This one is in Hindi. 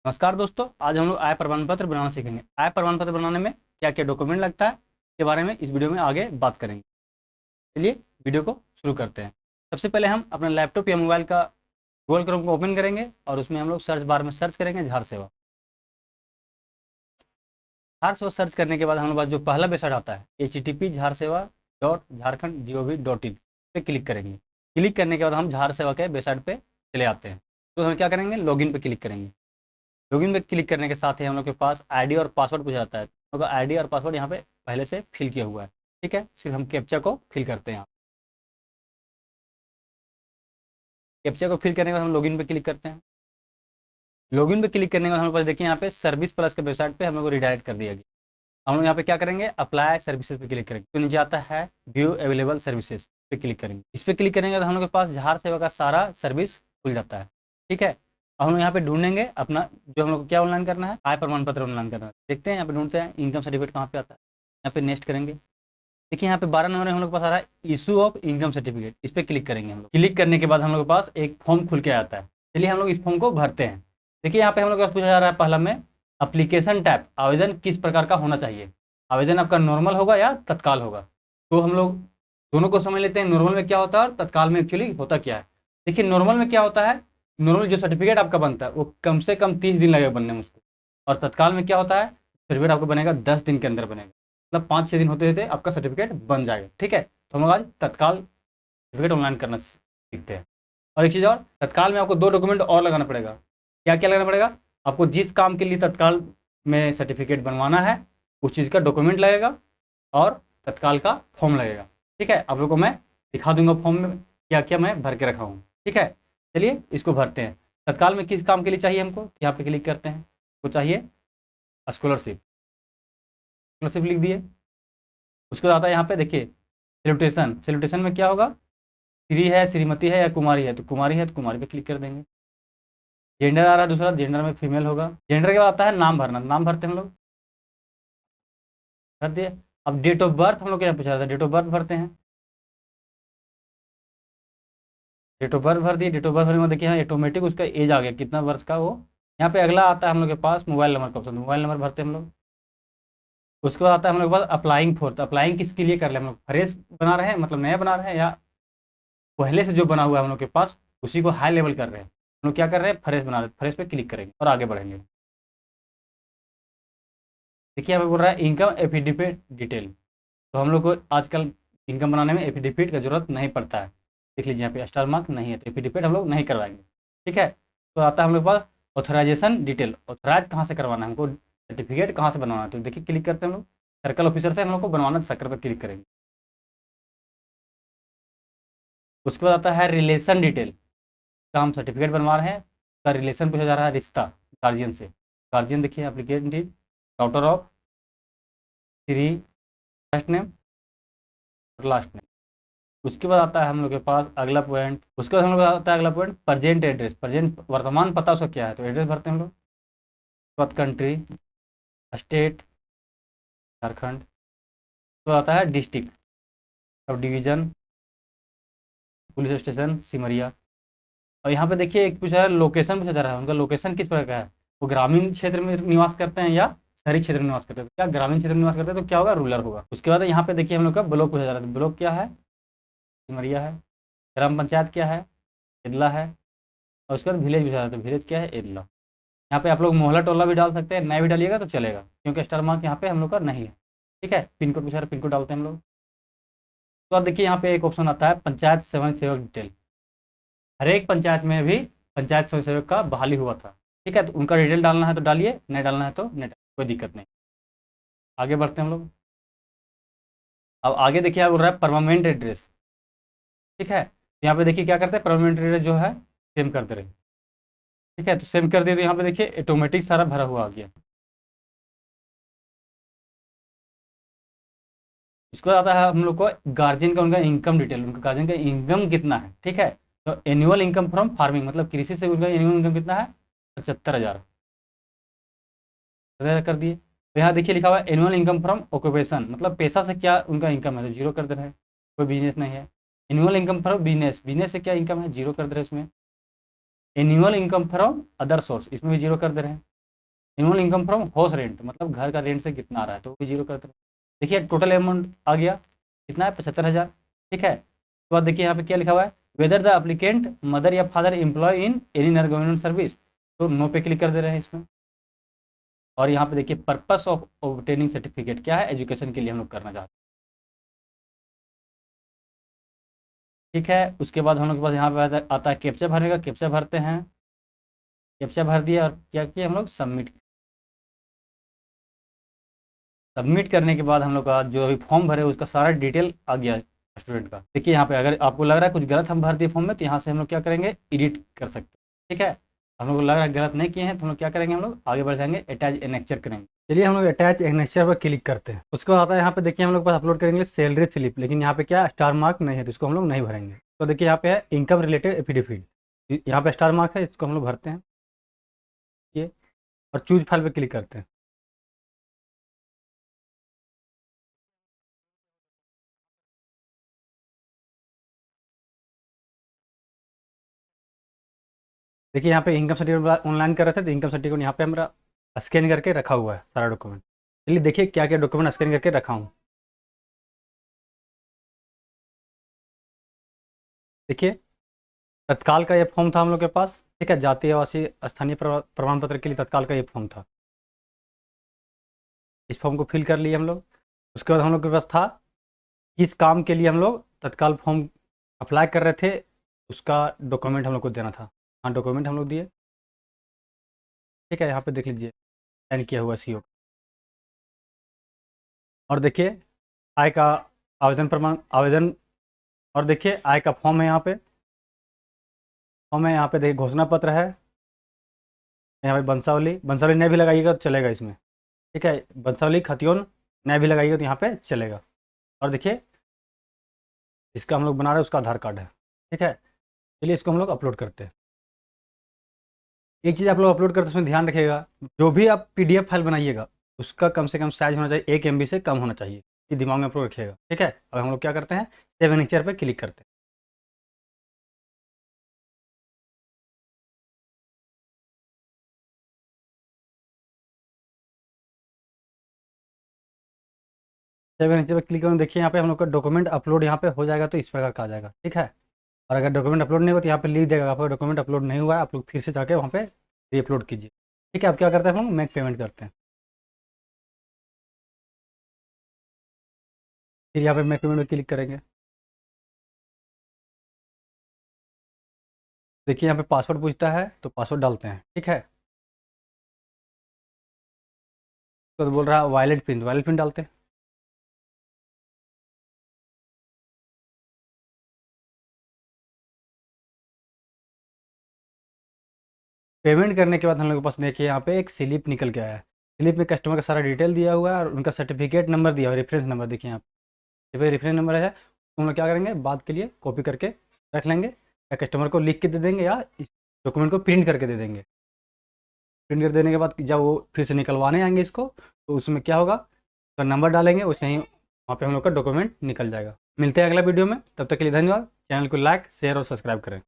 नमस्कार दोस्तों, आज हम लोग आय प्रमाण पत्र बनाना सीखेंगे। आय प्रमाण पत्र बनाने में क्या क्या डॉक्यूमेंट लगता है के बारे में इस वीडियो में आगे बात करेंगे। चलिए वीडियो को शुरू करते हैं। सबसे पहले हम अपना लैपटॉप या मोबाइल का गूगल क्रोम को ओपन करेंगे और उसमें हम लोग सर्च बार में सर्च करेंगे झार सेवा। झार सेवा सर्च करने के बाद हमारे पास जो पहला वेबसाइट आता है http://झारसेवा.झारखंड.gov.in पे क्लिक करेंगे। क्लिक करने के बाद हम झार सेवा के वेबसाइट पे चले आते हैं। तो हम क्या करेंगे, लॉगिन पे क्लिक करेंगे। लॉगिन पे क्लिक करने के साथ ही हम लोग के पास आईडी और पासवर्ड पूछा जाता है। हम लोग का आईडी और पासवर्ड यहाँ पे पहले से फिल किया हुआ है। ठीक है, सिर्फ हम कैप्चा को फिल करते हैं। कैप्चा को फिल करने के बाद हम लॉगिन पे क्लिक करते हैं। लॉगिन पे क्लिक करने के बाद हमारे पास देखिए यहाँ पे सर्विस प्लस के वेबसाइट पे हम लोग को रिडायरेक्ट कर दिया गया। हम लोग यहाँ पे क्या करेंगे, अप्लाई सर्विसेज पे क्लिक करेंगे। तो नीचे आता है व्यू अवेलेबल सर्विसेज पे क्लिक करेंगे। इस पे क्लिक करने के बाद हम लोग के पास झार सेवा का सारा सर्विस खुल जाता है। ठीक है, अब हम लोग यहाँ पे ढूंढेंगे अपना जो हम लोग को क्या ऑनलाइन करना है, आय प्रमाण पत्र ऑनलाइन करना है। देखते हैं यहाँ पे ढूंढते हैं इनकम सर्टिफिकेट कहाँ पे आता है। यहाँ पे नेक्स्ट करेंगे। देखिए यहाँ पे 12 नंबर में हम लोग के पास आ रहा है इशू ऑफ इनकम सर्टिफिकेट। इस पे क्लिक करेंगे। हम लोग क्लिक करने के बाद हम लोग के पास एक फॉर्म खुल के आता है। चलिए हम लोग इस फॉर्म को भरते हैं। देखिए यहाँ पे हम लोग के पास पूछा जा रहा है पहला में अप्लीकेशन टाइप, आवेदन किस प्रकार का होना चाहिए। आवेदन आपका नॉर्मल होगा या तत्काल होगा। तो हम लोग दोनों को समझ लेते हैं, नॉर्मल में क्या होता है और तत्काल में एक्चुअली होता क्या है। देखिए नॉर्मल में क्या होता है, नॉर्मल जो सर्टिफिकेट आपका बनता है वो कम से कम 30 दिन लगेगा बनने में उसको। और तत्काल में क्या होता है, सर्टिफिकेट आपको बनेगा 10 दिन के अंदर बनेगा। मतलब 5-6 दिन होते होते आपका सर्टिफिकेट बन जाएगा। ठीक है, तो हम लोग आज तत्काल सर्टिफिकेट ऑनलाइन करना सीखते हैं। और एक चीज़ और, तत्काल में आपको 2 डॉक्यूमेंट और लगाना पड़ेगा। क्या क्या लगाना पड़ेगा, आपको जिस काम के लिए तत्काल में सर्टिफिकेट बनवाना है उस चीज़ का डॉक्यूमेंट लगेगा और तत्काल का फॉर्म लगेगा। ठीक है, आप लोग को मैं दिखा दूंगा फॉर्म में क्या क्या मैं भर के रखा हूँ। ठीक है, चलिए इसको भरते हैं। तत्काल में किस काम के लिए चाहिए हमको, यहाँ पे क्लिक करते हैं। तो चाहिए स्कॉलरशिप, स्कॉलरशिप लिख दिए। उसके बाद आता है यहाँ पे देखिए सेलिब्रेशन। सेलिब्रेशन में क्या होगा, श्री है, श्रीमती है या कुमारी है। तो कुमारी है तो कुमारी पे क्लिक कर देंगे। जेंडर आ रहा है दूसरा, जेंडर में फीमेल होगा। जेंडर के बाद आता है नाम भरना, नाम भरते हैं हम लोग, भर दिए। अब डेट ऑफ बर्थ हम लोग क्या पूछा रहा था, डेट ऑफ बर्थ भरते हैं। डेट ऑफ बर्थ भर दिए। डेट ऑफ बर्थ भरने के बाद देखिए यहाँ ऑटोमेटिक उसका एज आ गया कितना वर्ष का वो। यहाँ पे अगला आता है हम लोग के पास मोबाइल नंबर का ऑप्शन, मोबाइल नंबर भरते हैं हम लोग। उसके बाद आता है हम लोग के पास अप्लाइंग फॉर। तो अप्लाइंग किसके लिए कर ले, हम लोग फ्रेश बना रहे हैं मतलब नया बना रहे हैं या पहले से जो बना हुआ है हम लोग के पास उसी को हाई लेवल कर रहे हैं। हम लोग क्या कर रहे हैं, फ्रेश बना रहे हैं। फ्रेश पे क्लिक करेंगे और आगे बढ़ेंगे। देखिए यहाँ पे बोल रहा है इनकम एफिडेविट डिटेल। तो हम लोग को आजकल इनकम बनाने में एफिडेविट का जरूरत नहीं पड़ता है। देख लीजिए यहाँ पे स्टार मार्क नहीं है तो एफिडेविट हम लोग नहीं करवाएंगे। ठीक है, तो आता है हम लोग के पास ऑथराइजेशन डिटेल। ऑथराइज कहाँ से करवाना है हमको, सर्टिफिकेट कहाँ से बनवाना है। तो देखिए क्लिक करते हैं हम लोग, सर्कल ऑफिसर से हम लोग को बनवाना है, सर्कल पर क्लिक करेंगे। उसके बाद आता है रिलेशन डिटेल। का हम सर्टिफिकेट बनवा रहे हैं, उसका रिलेशन पूछा जा रहा है, रिश्ता गार्जियन से। गार्जियन देखिए applicant is daughter of Shri, first name और लास्ट नेम। उसके बाद आता है हम लोग के पास अगला पॉइंट, उसके बाद हम लोग आता है अगला पॉइंट प्रेजेंट एड्रेस। प्रेजेंट वर्तमान पता उसका क्या है, तो एड्रेस भरते हैं हम लोग। उसके बाद कंट्री, स्टेट झारखंड। तो आता है district, sub division, police station Simaria. और यहाँ पे देखिए एक पूछा है लोकेशन पूछा जा रहा है, उनका लोकेशन किस प्रकार का है, वो ग्रामीण क्षेत्र में निवास करते हैं या शहरी क्षेत्र में निवास करते हैं। तो क्या ग्रामीण क्षेत्र में निवास करते हैं तो क्या होगा, रूरल होगा। उसके बाद यहाँ पे देखिए हम लोग का ब्लॉक पूछा जा रहा है। ब्लॉक क्या है, सिमरिया है। ग्राम पंचायत क्या है, एदला है। और उसके बाद विलेज पूछा जा रहा है, तो विलेज क्या है, एदला। यहाँ पे आप लोग मोहल्ला टोला भी डाल सकते हैं, नहीं भी डालिएगा तो चलेगा क्योंकि स्टार मार्क यहाँ पे हम लोग का नहीं है। ठीक है, पिन कोड पूछा रहा है, पिन कोड डालते हैं हम लोग। तो अब देखिए यहाँ पे एक ऑप्शन आता है पंचायत स्वयं सेवक डिटेल। हर एक पंचायत में भी पंचायत स्वयं सेवक का बहाली हुआ था। ठीक है, तो उनका डिटेल डालना है तो डालिए, नहीं डालना है तो नहीं, कोई दिक्कत नहीं। आगे बढ़ते हैं हम लोग। अब आगे देखिए आप बोल रहा है परमानेंट एड्रेस। ठीक है, तो यहाँ पे देखिए क्या करते हैं, परमानेंट एड्रेस जो है सेम करते रहे। ठीक है, तो सेम कर दिए तो यहाँ पे देखिए ऑटोमेटिक सारा भरा हुआ आ गया। उसके बाद आता है हम लोग को गार्जियन का उनका इनकम डिटेल, उनका गार्जियन का इनकम कितना है। ठीक है, तो एनुअल इनकम फ्रॉम फार्मिंग मतलब कृषि से उनका एनुअल इनकम कितना है, 75,000 कर दिए। तो यहाँ देखिए लिखा हुआ है एनुअल इनकम फ्रॉम ऑक्यूपेशन मतलब पेशा से क्या उनका इनकम है, तो जीरो कर दे रहे हैं, कोई बिजनेस नहीं है। Annual income from business, business से क्या इनकम है, जीरो कर दे रहे हैं इसमें। Annual income from other source, इसमें भी जीरो कर दे रहे हैं। Annual income from house rent, मतलब घर का रेंट से कितना आ रहा है, तो वो भी जीरो करते हैं। देखिए टोटल अमाउंट आ गया कितना है, 75,000। ठीक है, तो बाद देखिए यहाँ पे क्या लिखा हुआ है, वेदर द एप्लीकेंट मदर या father employ in any non government service, तो नो पे क्लिक कर दे रहे हैं इसमें। और यहाँ पे देखिए पर्पस ऑफ ऑब्टेनिंग सर्टिफिकेट क्या है, एजुकेशन के लिए हम लोग करना चाहते हैं। ठीक है, उसके बाद हम लोग के पास यहाँ पे आता है कैप्चा भरने का, कैप्चा भरते हैं। कैप्चा भर दिया और क्या किया हम लोग, सबमिट। सबमिट करने के बाद हम लोग का जो अभी फॉर्म भरे उसका सारा डिटेल आ गया स्टूडेंट का। देखिए यहाँ पे अगर आपको लग रहा है कुछ गलत हम भर दिए फॉर्म में, तो यहाँ से हम लोग क्या करेंगे, एडिट कर सकते हैं। ठीक है, हम लोग को लग रहा है गलत नहीं किए हैं, तो हम लोग क्या करेंगे, हम लोग आगे बढ़ जाएंगे, अटैच एनेक्चर करेंगे। चलिए हम लोग अटैच एनेक्चर पर क्लिक करते हैं। उसके बाद आता है यहाँ पे देखिए हम लोग पास अपलोड करेंगे सैलरी स्लिप, लेकिन यहाँ पे क्या स्टार मार्क नहीं है, तो इसको हम लोग नहीं भरेंगे। तो देखिए यहाँ पे है इनकम रिलेटेड एफिडेविट, यहाँ पे स्टार मार्क है, इसको हम लोग भरते हैं ये, और चूज फाइल पे क्लिक करते हैं। देखिए यहाँ पे इनकम सर्टिफिकेट ऑनलाइन कर रहे थे, तो इनकम सर्टिफिकेट यहाँ पे हमारा स्कैन करके रखा हुआ है सारा डॉक्यूमेंट। चलिए देखिए क्या क्या डॉक्यूमेंट स्कैन करके रखा हूँ। देखिए तत्काल का ये फॉर्म था हम लोग के पास। ठीक है, जातीय आवासीय स्थानीय प्रमाण पत्र के लिए तत्काल का ये फॉर्म था। इस फॉर्म को फिल कर लिए हम लोग। उसके बाद हम लोग के पास था किस काम के लिए हम लोग तत्काल फॉर्म अप्लाई कर रहे थे, उसका डॉक्यूमेंट हम लोग को देना था। हाँ, डॉक्यूमेंट हम लोग दिए। ठीक है, यहाँ पे देख लीजिए साइन किया हुआ सीओ। और देखिए आय का आवेदन प्रमाण आवेदन, और देखिए आय का फॉर्म है यहाँ पे। फॉर्म है यहाँ पे, देखिए घोषणा पत्र है यहाँ पे, बंसावली बंसावली नया भी लगाइएगा तो चलेगा इसमें। ठीक है, बंसावली खतियोन नया भी लगाइएगा तो यहाँ पे चलेगा। और देखिए इसका हम लोग बना रहे हैं, उसका आधार कार्ड है। ठीक है, चलिए इसको हम लोग अपलोड करते हैं। एक चीज़ आप लोग अपलोड करते उसमें ध्यान रखिएगा, जो भी आप पीडीएफ फाइल बनाइएगा उसका कम से कम साइज होना चाहिए 1 MB से कम होना चाहिए, ये दिमाग में आप लोग रखिएगा। ठीक है, अब हम लोग क्या करते हैं, सेव सिग्नेचर पे क्लिक करते हैं। सेव सिग्नेचर पे क्लिक करें, देखिए यहाँ पे हम लोग का डॉक्यूमेंट अपलोड यहाँ पे हो जाएगा, तो इस प्रकार का आ जाएगा। ठीक है, और अगर डॉक्यूमेंट अपलोड नहीं हो तो यहाँ पे लिख देगा आपका डॉक्यूमेंट अपलोड नहीं हुआ है, आप लोग फिर से जाके वहाँ पे री अपलोड कीजिए। ठीक है, अब क्या करते हैं हम लोग, मेक पेमेंट करते हैं। फिर यहाँ पे मेक पेमेंट में क्लिक करेंगे। देखिए यहाँ पे पासवर्ड पूछता है, तो पासवर्ड डालते हैं। ठीक है, तो बोल रहा है वैलिड पिन डालते हैं। पेमेंट करने के बाद हम लोग के पास देखिए यहाँ पे एक स्लिप निकल के आया है। स्लिप में कस्टमर का सारा डिटेल दिया हुआ है और उनका सर्टिफिकेट नंबर दिया हुआ है, रेफरेंस नंबर देखिए यहाँ पे रेफरेंस नंबर है। तो हम लोग क्या करेंगे, बाद के लिए कॉपी करके रख लेंगे, या कस्टमर को लिख के दे देंगे, या इस डॉक्यूमेंट को प्रिंट करके दे देंगे। प्रिंट कर देने के बाद जब वो फिर से निकलवाने आएंगे इसको, तो उसमें क्या होगा, उसका नंबर डालेंगे, वैसे ही वहाँ पे हम लोग का डॉक्यूमेंट निकल जाएगा। मिलते हैं अगला वीडियो में, तब तक के लिए धन्यवाद। चैनल को लाइक शेयर और सब्सक्राइब करें।